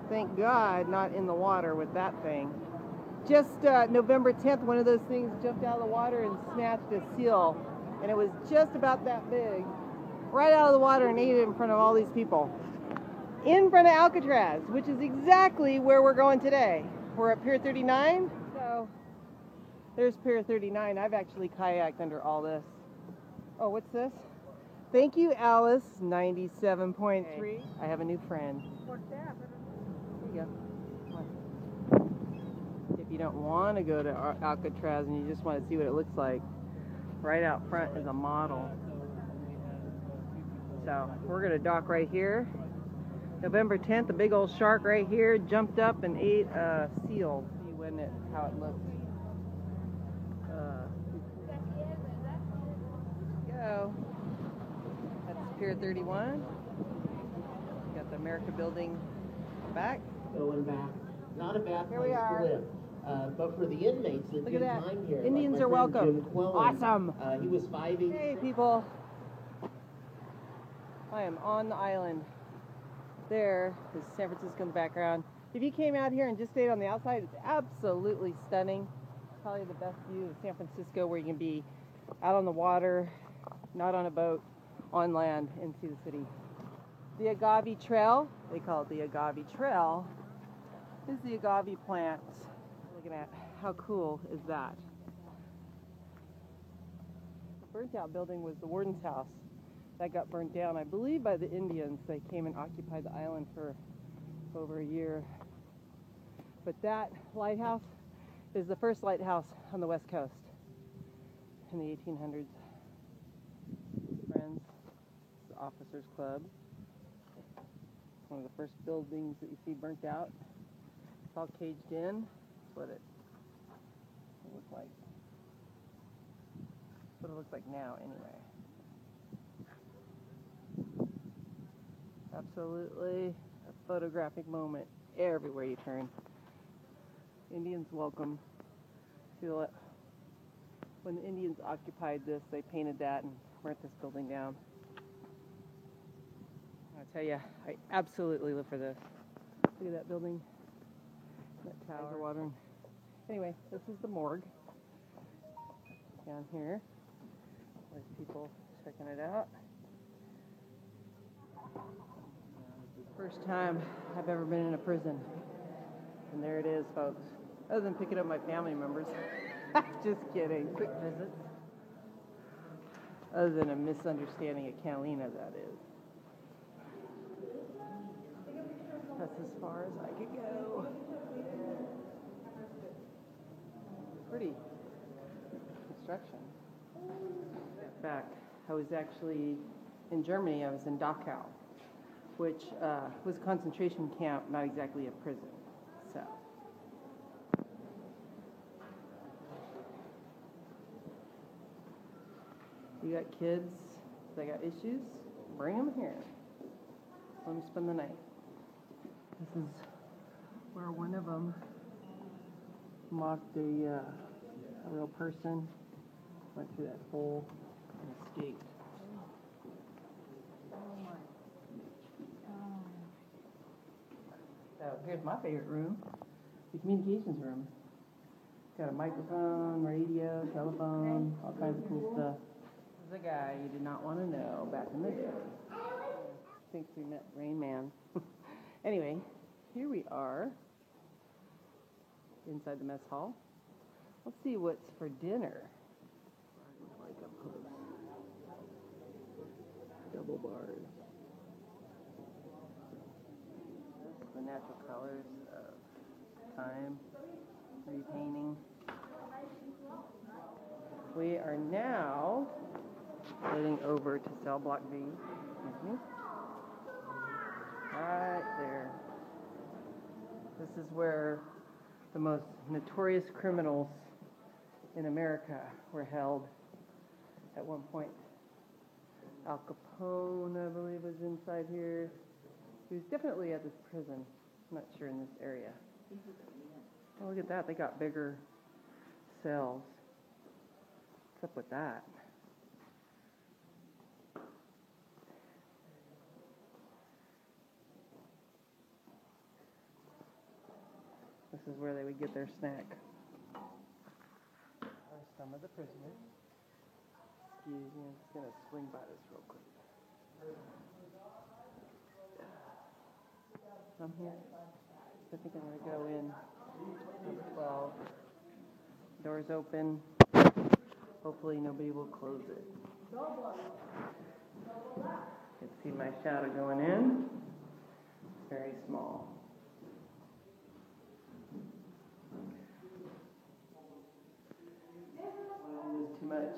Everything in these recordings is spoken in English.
Thank God, not in the water with that thing. Just November 10th, one of those things jumped out of the water and snatched a seal. And it was just about that big. Right out of the water and ate it in front of all these people. In front of Alcatraz, which is exactly where we're going today. We're at Pier 39. So there's Pier 39. I've actually kayaked under all this. Oh, what's this? Thank you, Alice, 97.3. I have a new friend. What's that? There you go. If you don't want to go to Alcatraz and you just want to see what it looks like, right out front is a model. So we're going to dock right here. November 10th, a big old shark right here jumped up and ate a seal. See how it looks. Go. That's Pier 31. Got the America building back. Going back. Not a bad Here place we are. to live. But for the inmates that do time here, Indians like are welcome. Quillen, Awesome. He was 5'8". Hey people. I am on the island. There is San Francisco in the background. If you came out here and just stayed on the outside, it's absolutely stunning. Probably the best view of San Francisco, where you can be out on the water, not on a boat, on land, and see the city. The agave trail, they call it the agave trail, is the agave plant. Looking at how cool is that? The burnt out building was the warden's house. That got burnt down, I believe, by the Indians. They came and occupied the island for over a year. But that lighthouse is the first lighthouse on the West Coast in the 1800s. Friends, the Officers Club. One of the first buildings that you see burnt out. It's all caged in. That's what it looks like. That's what it looks like now, anyway. Absolutely a photographic moment everywhere you turn. Indians welcome. Feel it. When the Indians occupied this, they painted that and burnt this building down. I tell you, I absolutely live for this. Look at that building, that tower, water. Anyway, this is the morgue down here. There's people checking it out. First time I've ever been in a prison. And there it is, folks. Other than picking up my family members. Just kidding. Quick visits. Other than a misunderstanding at Catalina, that is. That's as far as I could go. Pretty construction. In fact, I was actually in Germany. I was in Dachau, which was a concentration camp, not exactly a prison. So, you got kids that got issues, bring them here. Let them spend the night. This is where one of them mocked a real person, went through that hole and escaped. So here's my favorite room, the communications room. It's got a microphone, radio, telephone, all kinds of cool stuff. This is a guy you did not want to know back in the day. Thinks we met Rain Man. Anyway, here we are inside the mess hall. Let's see what's for dinner. Like up close. Double bars. The natural colors of time, repainting. We are now heading over to Cell Block V. Right there. This is where the most notorious criminals in America were held at one point. Al Capone, I believe, was inside here. He was definitely at this prison. I'm not sure in this area. Oh, look at that. They got bigger cells. What's up with that? This is where they would get their snack. Are some of the prisoners. Excuse me, I'm just going to swing by this real quick. I'm here. I think I'm going to go in. 12. Doors open. Hopefully nobody will close it. You can see my shadow going in. Very small. It is too much.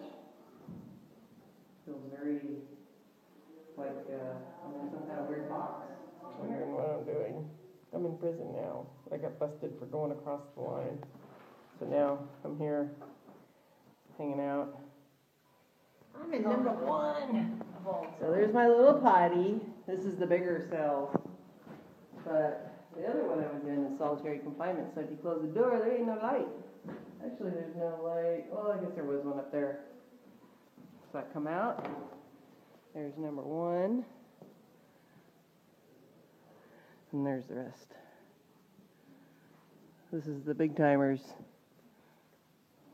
Feels very like I'm in some kind of weird box. Wondering what I'm doing. I'm in prison now. I got busted for going across the line. So now I'm here hanging out. I'm in number 1. So there's my little potty. This is the bigger cell. But the other one I was in is solitary confinement. So if you close the door, there ain't no light. Actually, there's no light. Well, I guess there was one up there. So I come out. There's number 1. And there's the rest. This is the big timers.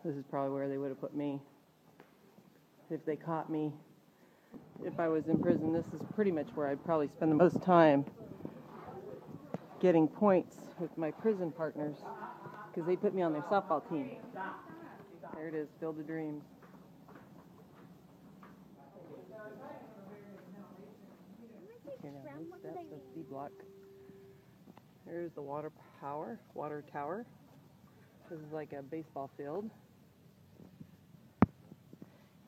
This is probably where they would have put me if they caught me. If I was in prison, this is pretty much where I'd probably spend the most time getting points with my prison partners because they put me on their softball team. There it is, Field of Dreams. Here now, these steps of C block. Here's the water tower. This is like a baseball field.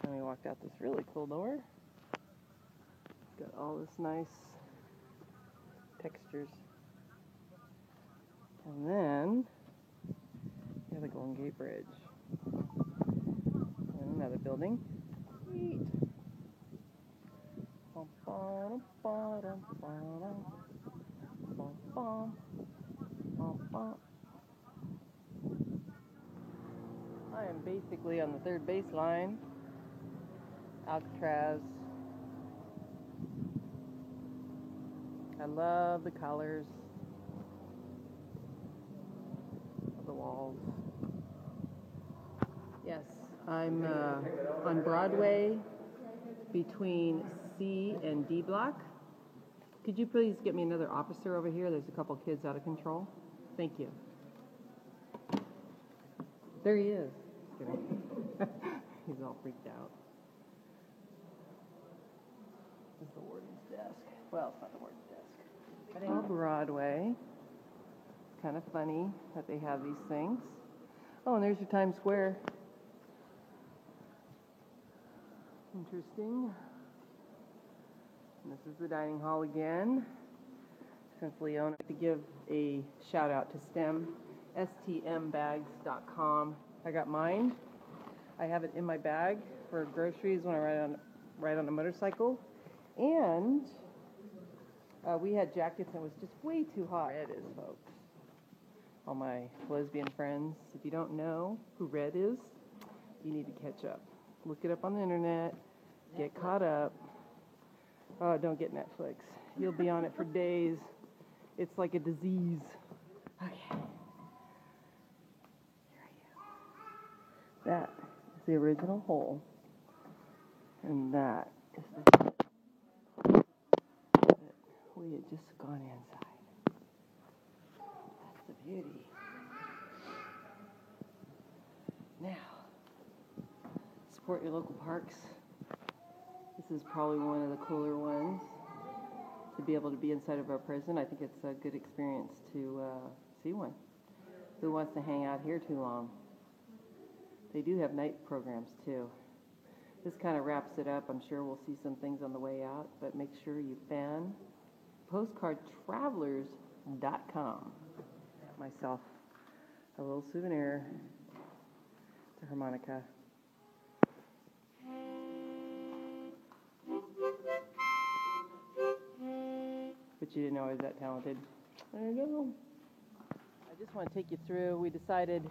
And we walked out this really cool door. Got all this nice textures. And then we have the Golden Gate Bridge. And another building. Neat. I am basically on the third baseline. Alcatraz. I love the colors of the walls. Yes, I'm on Broadway between C and D block. Could you please get me another officer over here? There's a couple kids out of control. Thank you. There he is. He's all freaked out. This is the warden's desk. Well, it's not the warden's desk. But on Broadway. It's kind of funny that they have these things. Oh, and there's your Times Square. Interesting. And this is the dining hall again. Since Leona, I'd like to give a shout out to STEM, stmbags.com. I got mine. I have it in my bag for groceries when I ride on a motorcycle. And we had jackets and it was just way too hot. Red is, folks. All my lesbian friends, if you don't know who Red is, you need to catch up. Look it up on the internet. Get caught up. Oh, don't get Netflix. You'll be on it for days. It's like a disease. Okay. Here I am. That is the original hole. And that is the ship that we had just gone inside. That's the beauty. Now, support your local parks. This is probably one of the cooler ones to be able to be inside of our prison. I think it's a good experience to see one. Who wants to hang out here too long? They do have night programs too. This kind of wraps it up. I'm sure we'll see some things on the way out, but make sure you fan postcardtravelers.com. Got myself a little souvenir. It's a harmonica. But you didn't know I was that talented. There you go. I just want to take you through. We decided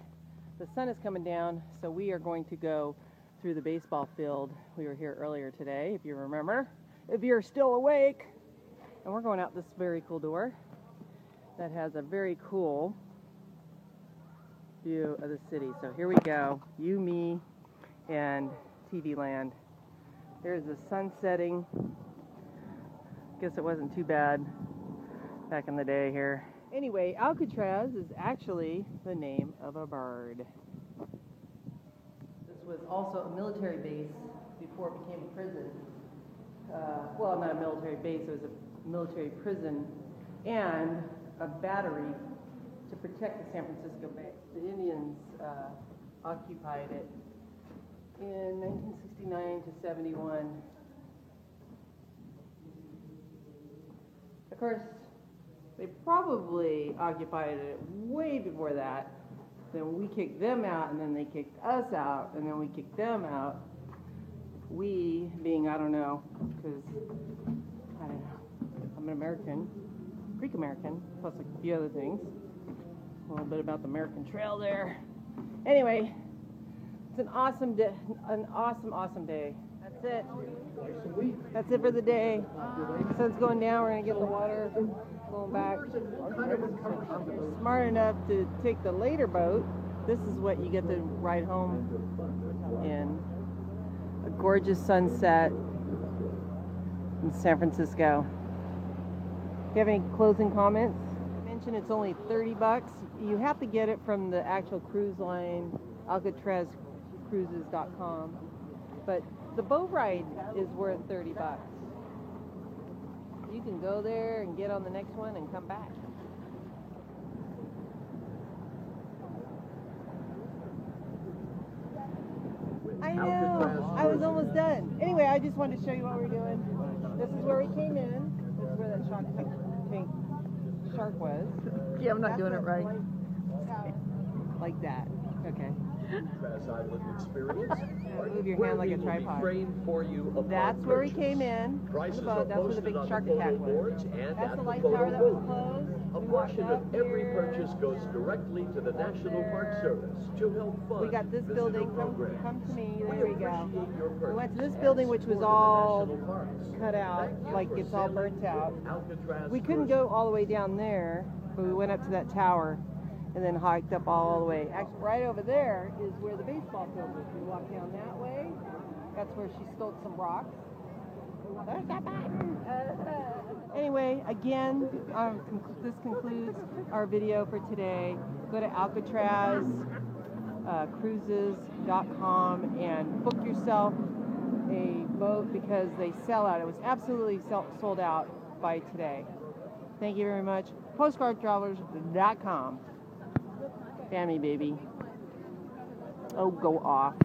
the sun is coming down, so we are going to go through the baseball field. We were here earlier today, if you remember. If you're still awake. And we're going out this very cool door that has a very cool view of the city. So here we go, you, me, and TV Land. There's the sun setting. Guess it wasn't too bad back in the day here. Anyway, Alcatraz is actually the name of a bird. This was also a military base before it became a prison. Well, not a military base, it was a military prison and a battery to protect the San Francisco Bay. The Indians occupied it in 1969 to 71. Of course, they probably occupied it way before that. Then we kicked them out, and then they kicked us out, and then we kicked them out. We being, I don't know, because, I don't know, I'm an American, Greek American, plus a few other things. A little bit about the American Trail there. Anyway, it's an awesome day, awesome day. That's it. That's it for the day. The sun's going down, we're going to get the water going back. Smart enough to take the later boat. This is what you get to ride home in. A gorgeous sunset in San Francisco. Do you have any closing comments? I mentioned it's only $30. You have to get it from the actual cruise line, AlcatrazCruises.com. But the boat ride is worth $30. You can go there and get on the next one and come back. I know, I was almost done. Anyway, I just wanted to show you what we're doing. This is where we came in. This is where that shark was. Yeah, I'm not doing it right. Like that. Okay. Island experience. Move your hand like a tripod. That's where we came in. Prices the boat. That's where the big shark attack was. That's the light tower that was closed. A portion of every purchase goes directly to the National Park Service to help fund. We got this building. Come to me. There we go. We went to this and building, which was all Parks. cut out, like it's all burnt out. Alcatraz We couldn't go all the way down there, but we went up to that tower and then hiked up all the way. Actually, right over there is where the baseball field is. We walk down that way. That's where she stole some rocks. There's that button. Anyway, again, this concludes our video for today. Go to AlcatrazCruises.com and book yourself a boat because they sell out. It was absolutely sold out by today. Thank you very much. PostcardTravelers.com. Family baby. Oh, go off.